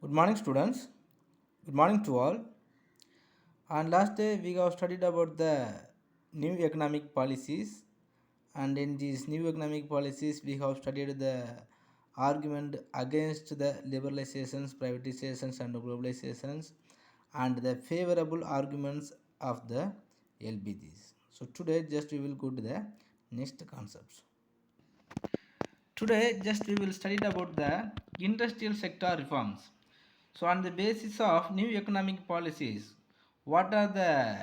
Good morning, students. Good morning to all. And last day we have studied about the new economic policies, and in these new economic policies we have studied the argument against the liberalizations, privatizations, and globalizations, and the favorable arguments of the LBGs. So today, just we will go to the next concepts. Today, just we will study about the industrial sector reforms. So, on the basis of new economic policies, what are the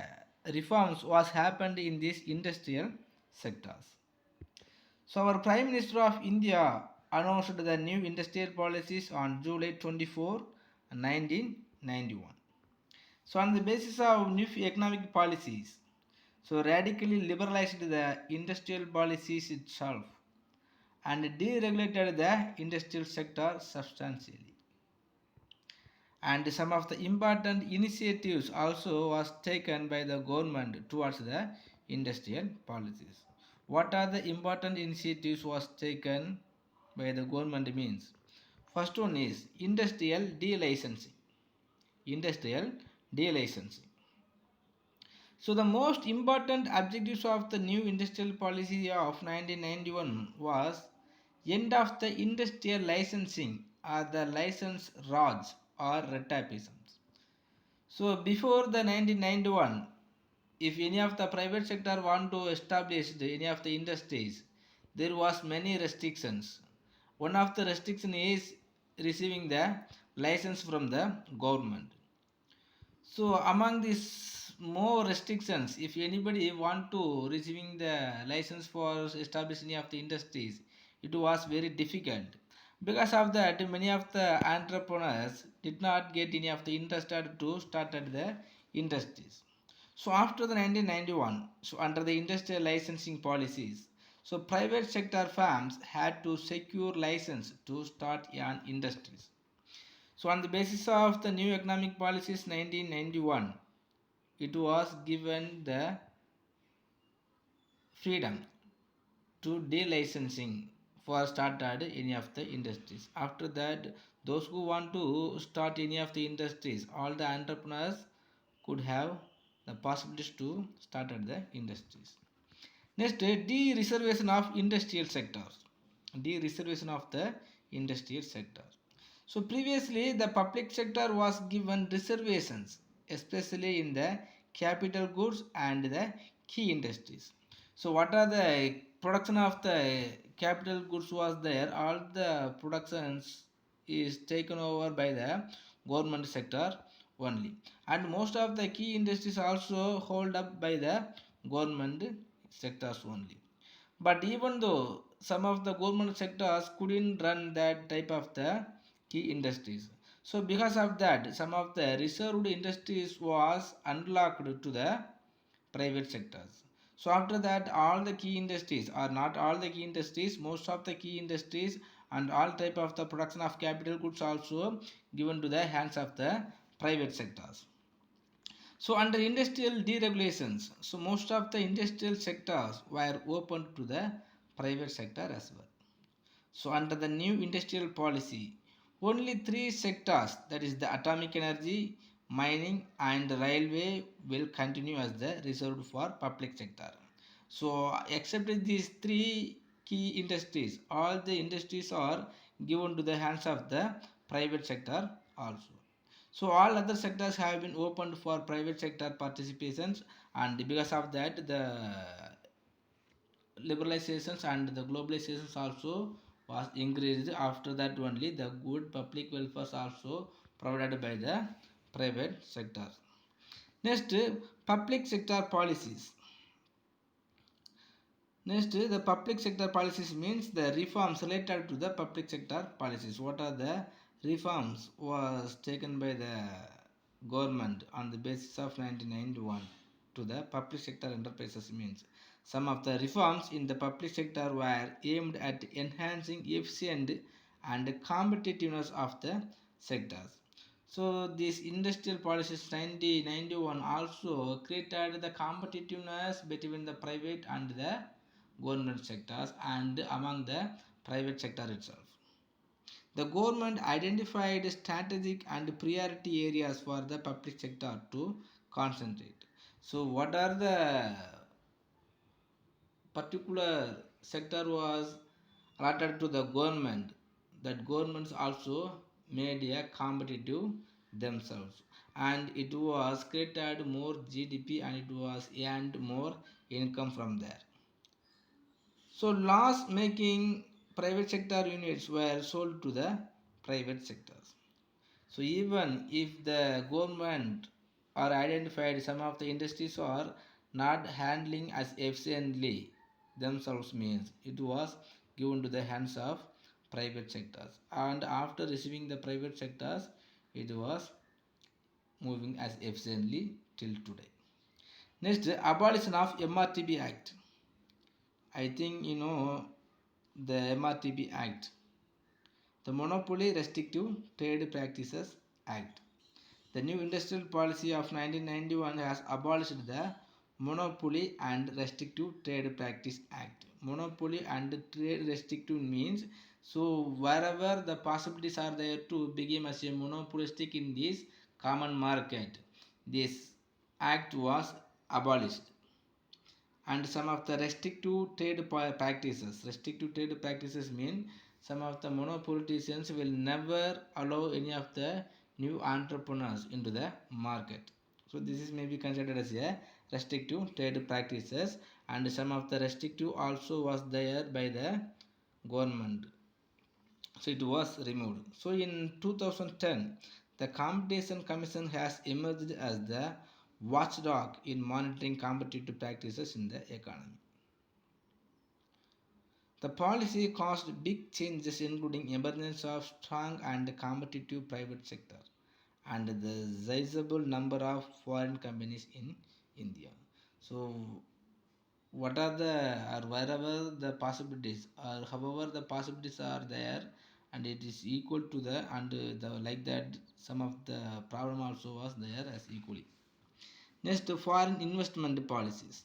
reforms was happened in these industrial sectors? So, our Prime Minister of India announced the new industrial policies on July 24, 1991. So, on the basis of new economic policies, so radically liberalized the industrial policies itself and deregulated the industrial sector substantially. And some of the important initiatives also was taken by the government towards the industrial policies. What are the important initiatives was taken by the government means? First one is industrial delicensing. Industrial delicensing. So the most important objectives of the new industrial policy of 1991 was end of the industrial licensing or the license raj or retapisms. So before the 1991, if any of the private sector want to establish any of the industries, there was many restrictions. One of the restriction is receiving the license from the government. So among these more restrictions, if anybody want to receiving the license for establishing of the industries, it was very difficult. Because of that, many of the entrepreneurs did not get any of the interested to start at the industries. So after the 1991, so under the industrial licensing policies, so private sector firms had to secure license to start an industries. So on the basis of the new economic policies 1991, it was given the freedom to delicensing for started any of the industries. After that, those who want to start any of the industries, all the entrepreneurs could have the possibilities to start at the industries. Next, de-reservation of industrial sectors. De-reservation of the industrial sector. So previously the public sector was given reservations, especially in the capital goods and the key industries. So what are the production of the capital goods was there? All the productions is taken over by the government sector only, and most of the key industries also hold up by the government sectors only. But even though some of the government sectors couldn't run that type of the key industries, so because of that some of the reserved industries was unlocked to the private sectors. So after that, all the key industries, or not all the key industries, most of the key industries and all type of the production of capital goods also given to the hands of the private sectors. So under industrial deregulations, so most of the industrial sectors were open to the private sector as well. So under the new industrial policy, only three sectors, that is the atomic energy, mining and railway, will continue as the reserved for public sector. So except these three key industries, all the industries are given to the hands of the private sector also. So all other sectors have been opened for private sector participations, and because of that the liberalizations and the globalizations also was increased. After that only the good public welfare also provided by the private sector. Next, public sector policies. Next, the public sector policies means the reforms related to the public sector policies. What are the reforms was taken by the government on the basis of 1991 to the public sector enterprises means? Some of the reforms in the public sector were aimed at enhancing efficiency and competitiveness of the sectors. So these industrial policies 1991 also created the competitiveness between the private and the government sectors and among the private sector itself. The government identified strategic and priority areas for the public sector to concentrate. So what are the particular sector was allotted to the government? That governments also made a competitive themselves, and it was created more GDP, and it was earned more income from there. So loss making private sector units were sold to the private sectors. So even if the government or identified some of the industries are not handling as efficiently themselves, means it was given to the hands of private sectors, and after receiving the private sectors it was moving as efficiently till today. Next, abolition of MRTB Act. I think you know the MRTB Act, the Monopoly Restrictive Trade Practices Act. The new industrial policy of 1991 has abolished the Monopoly and Restrictive Trade Practice Act. Monopoly and trade restrictive means, so wherever the possibilities are there to become as a monopolistic in this common market, this act was abolished. And some of the restrictive trade practices. Restrictive trade practices mean some of the monopoliticians will never allow any of the new entrepreneurs into the market. So this is maybe considered as a restrictive trade practices, and some of the restrictive also was there by the government. So it was removed. So in 2010, the Competition Commission has emerged as the watchdog in monitoring competitive practices in the economy. The policy caused big changes, including emergence of strong and competitive private sector and the sizable number of foreign companies in India. So what are the, or wherever the possibilities, or however the possibilities are there, and it is equal to the, and the like that some of the problem also was there as equally. Next, foreign investment policies.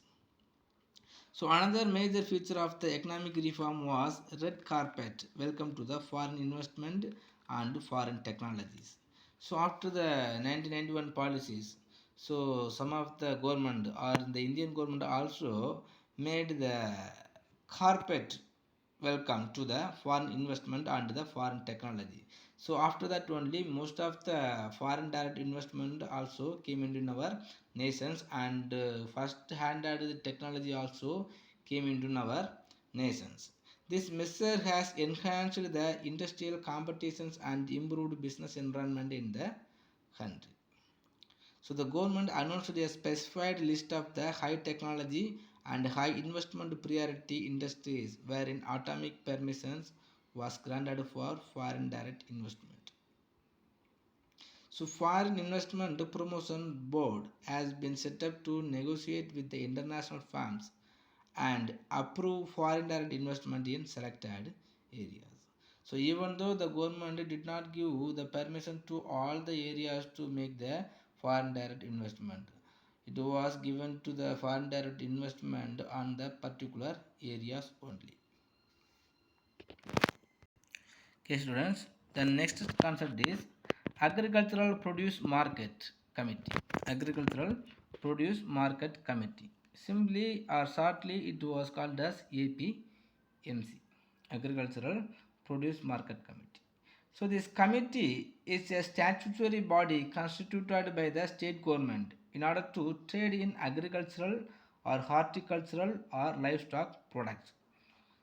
So another major feature of the economic reform was red carpet welcome to the foreign investment and foreign technologies. So after the 1991 policies, so some of the government or the Indian government also made the carpet welcome to the foreign investment and the foreign technology. So after that only most of the foreign direct investment also came into our nations, and first handed technology also came into our nations. This measure has enhanced the industrial competitions and improved business environment in the country. So the government announced a specified list of the high technology and high investment priority industries wherein atomic permissions was granted for foreign direct investment. So foreign investment promotion board has been set up to negotiate with the international firms and approve foreign direct investment in selected areas. So even though the government did not give the permission to all the areas to make the foreign direct investment, it was given to the foreign direct investment on the particular areas only. Okay, students, the next concept is Agricultural Produce Market Committee. Agricultural Produce Market Committee. Simply or shortly, it was called as APMC, Agricultural Produce Market Committee. So this committee is a statutory body constituted by the state government in order to trade in agricultural or horticultural or livestock products.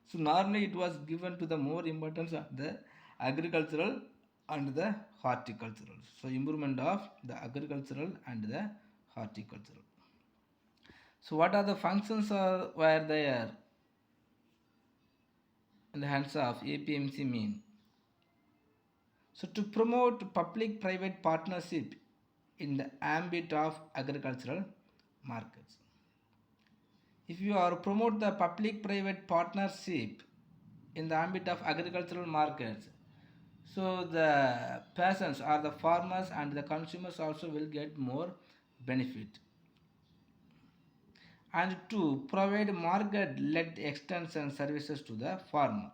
So normally it was given to the more importance of the agricultural and the horticultural. So improvement of the agricultural and the horticultural. So what are the functions were there in the hands of APMC mean? So to promote public-private partnership in the ambit of agricultural markets. If you are promote the public-private partnership in the ambit of agricultural markets, so the persons or the farmers and the consumers also will get more benefit. And to provide market-led extension services to the farmer.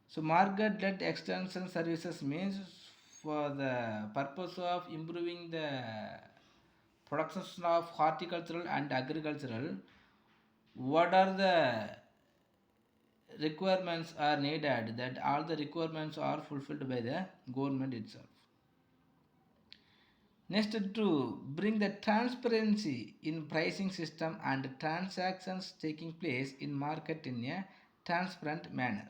So market-led extension services means for the purpose of improving the production of horticultural and agricultural, what are the requirements are needed, that all the requirements are fulfilled by the government itself. Next, to bring the transparency in pricing system and transactions taking place in market in a transparent manner.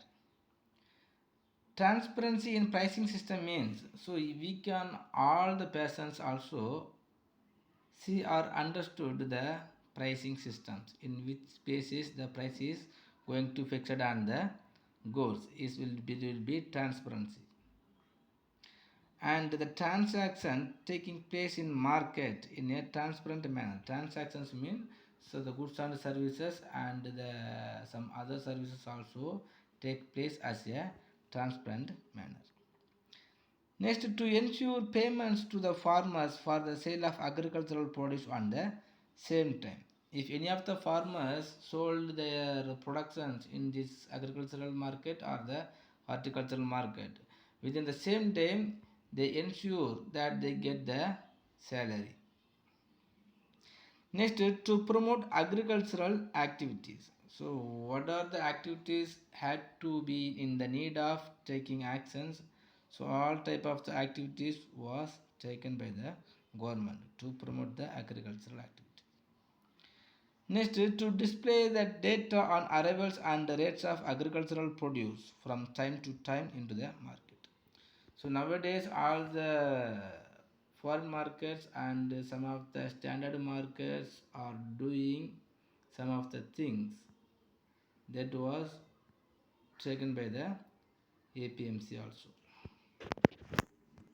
Transparency in pricing system means, so we can all the persons also see or understood the pricing systems in which basis the price is going to fixed on the goods is will be transparency. And the transaction taking place in market in a transparent manner. Transactions mean, so the goods and services and the some other services also take place as a transparent manner. Next, to ensure payments to the farmers for the sale of agricultural produce on the same time. If any of the farmers sold their productions in this agricultural market or the horticultural market, within the same time they ensure that they get the salary. Next, to promote agricultural activities. So what are the activities had to be in the need of taking actions? So all type of the activities was taken by the government to promote the agricultural activity. Next, to display the data on arrivals and the rates of agricultural produce from time to time into the market. So nowadays all the foreign markets and some of the standard markets are doing some of the things that was taken by the APMC also.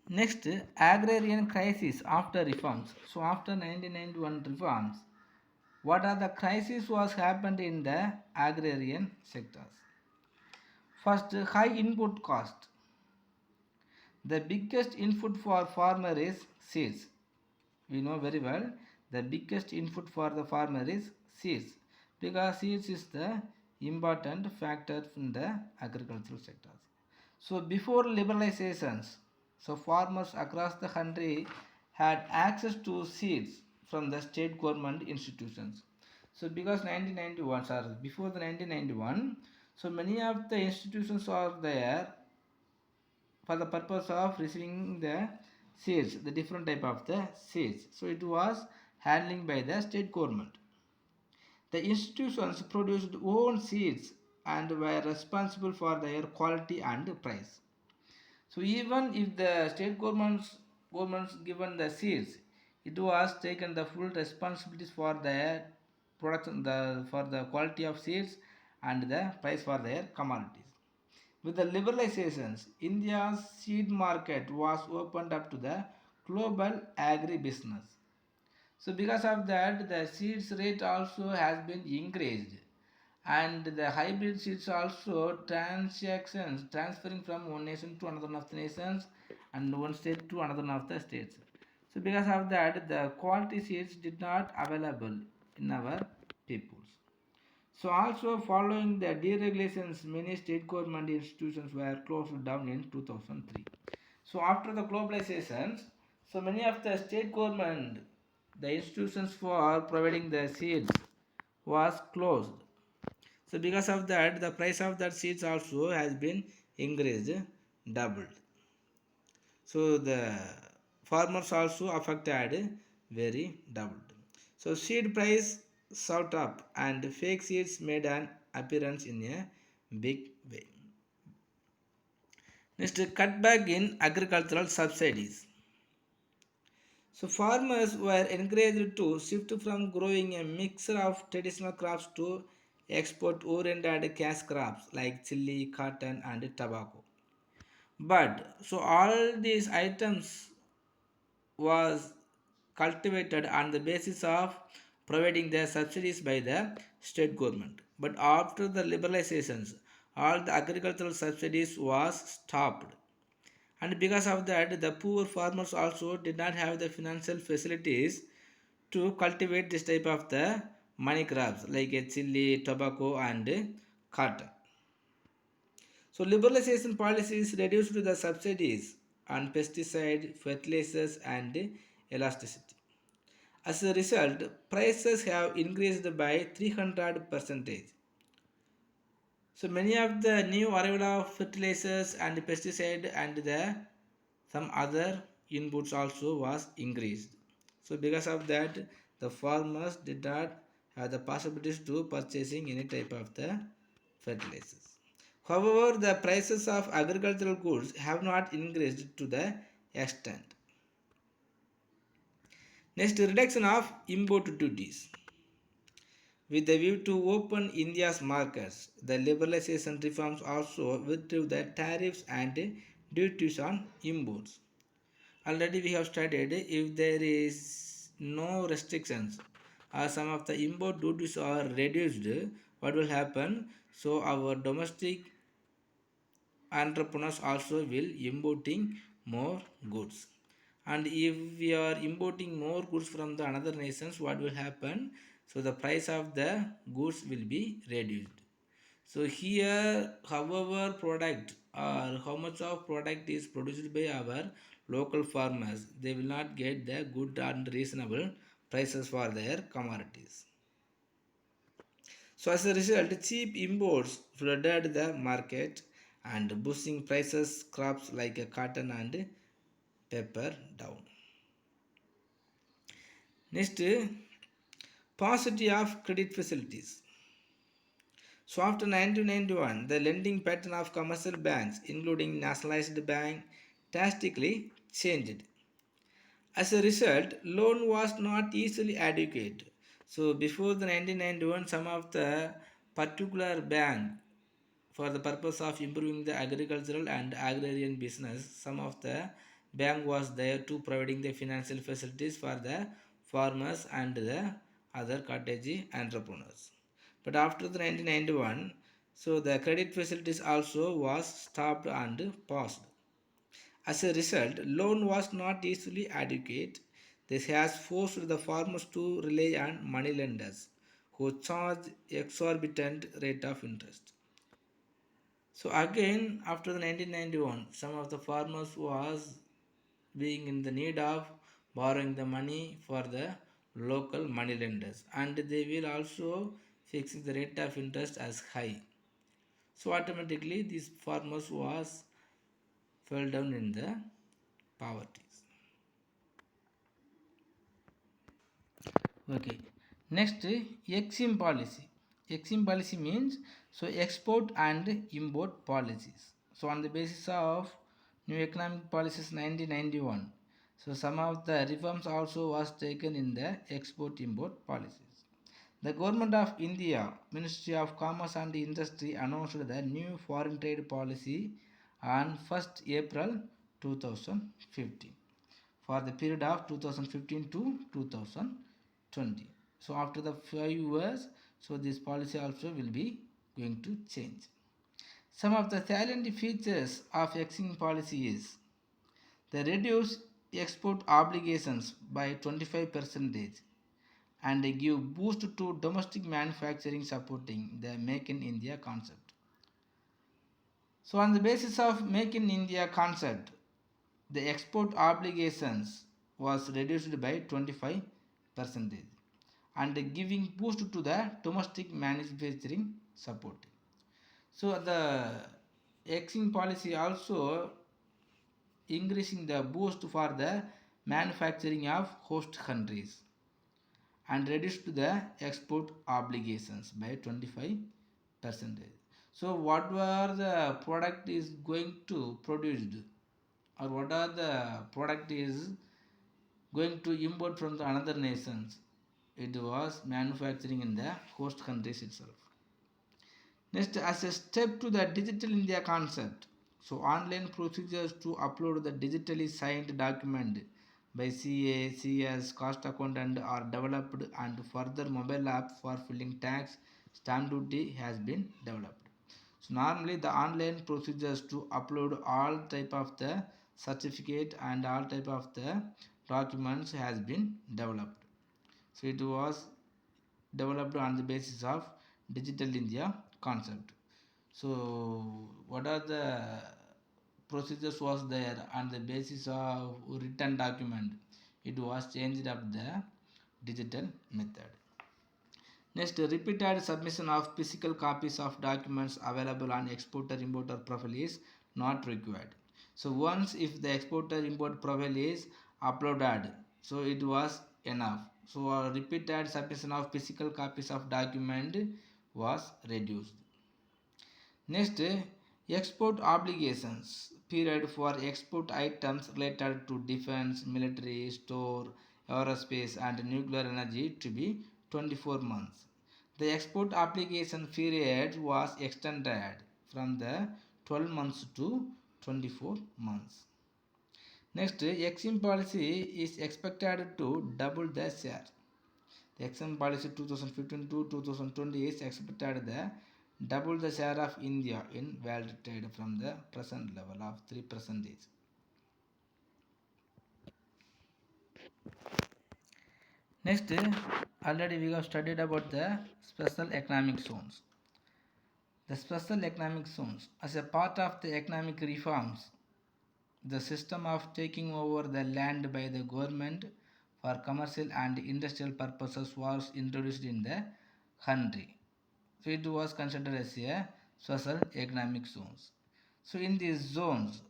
Next, agrarian crisis after reforms. So after 1991 reforms, what are the crises was happened in the agrarian sectors? First, high input cost. The biggest input for farmer is seeds. We know very well the biggest input for the farmer is seeds, because seeds is the important factor in the agricultural sectors. So before liberalizations, so farmers across the country had access to seeds from the state government institutions. So because 1991, sorry, before the 1991, so many of the institutions are there for the purpose of receiving the seeds, the different type of the seeds. So it was handling by the state government. The institutions produced own seeds and were responsible for their quality and price. So even if the state governments given the seeds, it was taken the full responsibilities for the production, the for the quality of seeds and the price for their commodities. With the liberalizations, India's seed market was opened up to the global agribusiness. So because of that, the seeds rate also has been increased, and the hybrid seeds also transactions transferring from one nation to another of the nations and one state to another of the states. So because of that, the quality seeds did not available in our peoples. So also following the deregulations, many state government institutions were closed down in 2003. So after the globalizations, so many of the state government, the institutions for providing the seeds was closed. So because of that, the price of that seeds also has been increased, doubled. So the farmers also affected very doubled. So seed price shot up and fake seeds made an appearance in a big way. Next, cutback in agricultural subsidies. So farmers were encouraged to shift from growing a mixture of traditional crops to export oriented cash crops like chili, cotton and tobacco. But so all these items was cultivated on the basis of providing the subsidies by the state government. But after the liberalizations, all the agricultural subsidies was stopped, and because of that the poor farmers also did not have the financial facilities to cultivate this type of the money crops like a chili, tobacco and cotton. So liberalization policies reduced the subsidies on pesticide, fertilizers and elasticity. As a result, prices have increased by 300 percentage. So many of the new arrival of fertilizers and pesticide and the some other inputs also was increased. So because of that, the farmers did not have the possibilities to purchasing any type of the fertilizers. However, the prices of agricultural goods have not increased to the extent. Next, reduction of import duties. With the view to open India's markets, the liberalization reforms also withdrew the tariffs and duties on imports. Already we have studied if there is no restrictions or some of the import duties are reduced, what will happen? So our domestic entrepreneurs also will importing more goods, and if we are importing more goods from the another nations, what will happen? So the price of the goods will be reduced. So here however product or how much of product is produced by our local farmers, they will not get the good and reasonable prices for their commodities. So as a result, cheap imports flooded the market and boosting prices crops like cotton and pepper down. Next, paucity of credit facilities. So after 1991, the lending pattern of commercial banks, including nationalized bank, drastically changed. As a result, loan was not easily adequate. So before the 1991, some of the particular bank for the purpose of improving the agricultural and agrarian business, some of the bank was there to providing the financial facilities for the farmers and the other cottage entrepreneurs. But after the 1991, so the credit facilities also was stopped and paused. As a result, loan was not easily adequate. This has forced the farmers to rely on money lenders who charge exorbitant rate of interest. So again, after the 1991, some of the farmers was being in the need of borrowing the money for the local money lenders, and they will also fix the rate of interest as high. So automatically, these farmers was fell down in the poverty. Okay. Next, EXIM policy. EXIM policy means so export and import policies. So on the basis of new economic policies 1991, so some of the reforms also was taken in the export import policies. The government of India, Ministry of Commerce and Industry announced the new foreign trade policy on 1st April 2015 for the period of 2015 to 2020. So after the 5 years, so this policy also will be going to change. Some of the salient features of exim policy is the reduce export obligations by 25 percentage and give boost to domestic manufacturing supporting the Make in India concept. So on the basis of Make in India concept, the export obligations was reduced by 25 percentage and giving boost to the domestic manufacturing support. So the exim policy also increasing the boost for the manufacturing of host countries and reduced the export obligations by 25 percentage. So what were the product is going to produced, or what are the product is going to import from the another nations, it was manufacturing in the host countries itself. Next, as a step to the digital India concept, so online procedures to upload the digitally signed document by CA, CS, cost accountant are developed, and further mobile app for filling tax stamp duty has been developed. So normally the online procedures to upload all type of the certificate and all type of the documents has been developed. So it was developed on the basis of digital India concept. So what are the procedures was there on the basis of written document? It was changed up the digital method. Next, repeated submission of physical copies of documents available on exporter importer profile is not required. So once if the exporter import profile is uploaded, so it was enough. So repeated submission of physical copies of document was reduced. Next, export obligations period for export items related to defense, military, store, aerospace and nuclear energy to be 24 months. The export obligation period was extended from the 12 months to 24 months. Next, Exim policy is expected to double the share. The Exim policy 2015 to 2020 is expected to double the share of India in world trade from the present level of 3%. Next, already we have studied about the special economic zones. The special economic zones, as a part of the economic reforms, the system of taking over the land by the government for commercial and industrial purposes was introduced in the country. So it was considered as a special economic zones. So in these zones,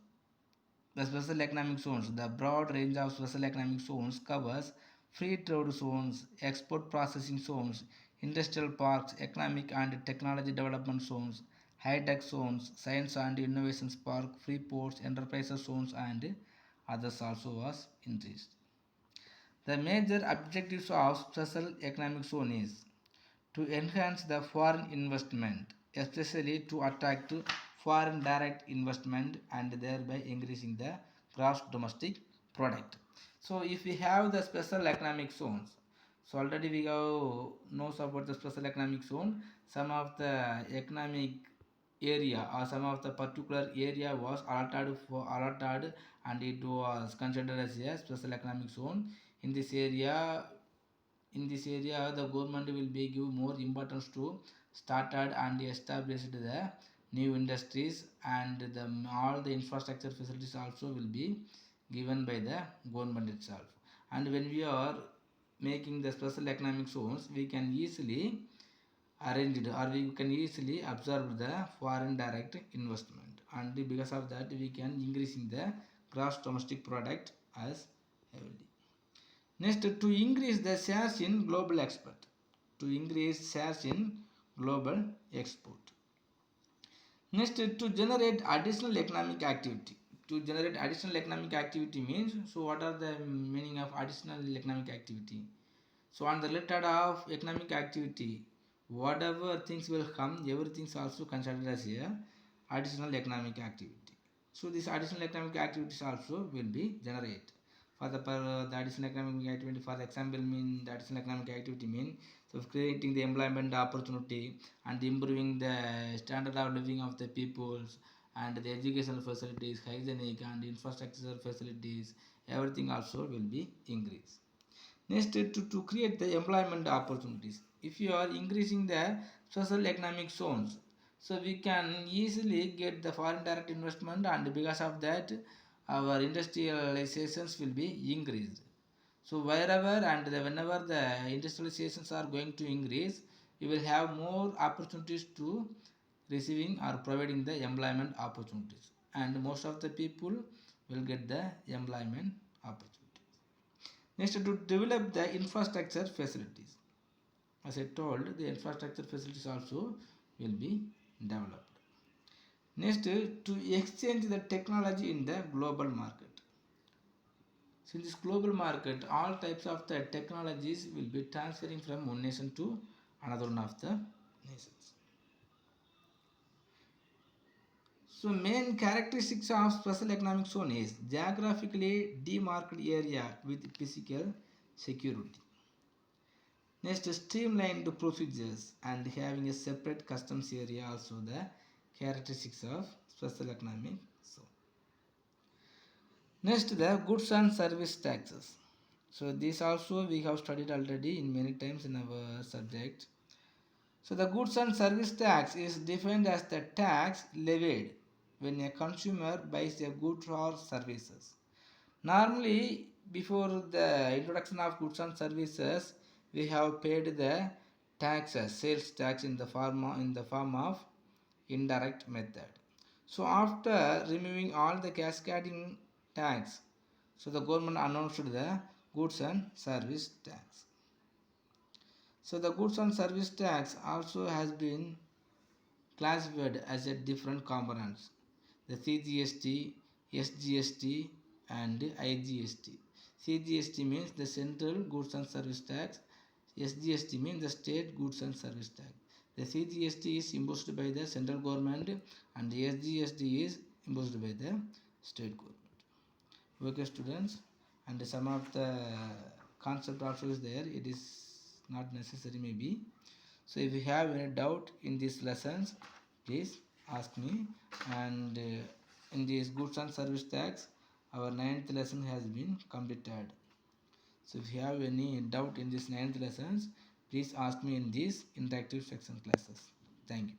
the special economic zones, the broad range of special economic zones covers free trade zones, export processing zones, industrial parks, economic and technology development zones, high-tech zones, science and innovation park, free ports, enterprises zones and others also was increased. The major objectives of special economic zone is to enhance the foreign investment, especially to attract foreign direct investment and thereby increasing the gross domestic product. So if we have the special economic zones, so already we have knows about the special economic zone. Some of the economic area or some of the particular area was allotted and it was considered as a special economic zone. In this area, the government will be give more importance to started and established the new industries and all the infrastructure facilities also will be given by the government itself. And when we are making the special economic zones, we can easily arrange it or we can easily absorb the foreign direct investment, and because of that we can increasing the gross domestic product as heavily. Next, to increase the shares in global export. To increase shares in global export. Next, to generate additional economic activity. To generate additional economic activity means, so what are the meaning of additional economic activity? So on the related of economic activity, whatever things will come, everything is also considered as a additional economic activity. So this additional economic activities also will be generated. For the additional economic activity, for example, mean the additional economic activity mean so creating the employment opportunity and improving the standard of living of the peoples and the educational facilities, hygienic and infrastructure facilities, everything also will be increased. Next, to create the employment opportunities. If you are increasing the social economic zones, so we can easily get the foreign direct investment, and because of that our industrializations will be increased. So wherever and whenever the industrializations are going to increase, you will have more opportunities to receiving or providing the employment opportunities, and most of the people will get the employment opportunities. Next, to develop the infrastructure facilities. As I told, the infrastructure facilities also will be developed. Next, to exchange the technology in the global market. So in this global market, all types of the technologies will be transferring from one nation to another one of the nations. So main characteristics of special economic zone is geographically demarked area with physical security. Next, streamlined procedures and having a separate customs area, also the characteristics of special economic zone. Next, the goods and service taxes. So this also we have studied already in many times in our subject. So the goods and service tax is defined as the tax levied when a consumer buys a good or services. Normally, before the introduction of goods and services, we have paid the taxes, sales tax in the form of indirect method. So after removing all the cascading tax, so the government announced the goods and service tax. So the goods and service tax also has been classified as a different components, the CGST, SGST and IGST. CGST means the central goods and service tax, SGST means the state goods and service tax. The CGST is imposed by the central government and the SGST is imposed by the state government. Okay students, and some of the concept also is there, it is not necessary maybe. So if you have any doubt in these lessons, please ask me. And in this goods and service tax, our ninth lesson has been completed. So if you have any doubt in this ninth lessons, please ask me in these interactive section classes. Thank you.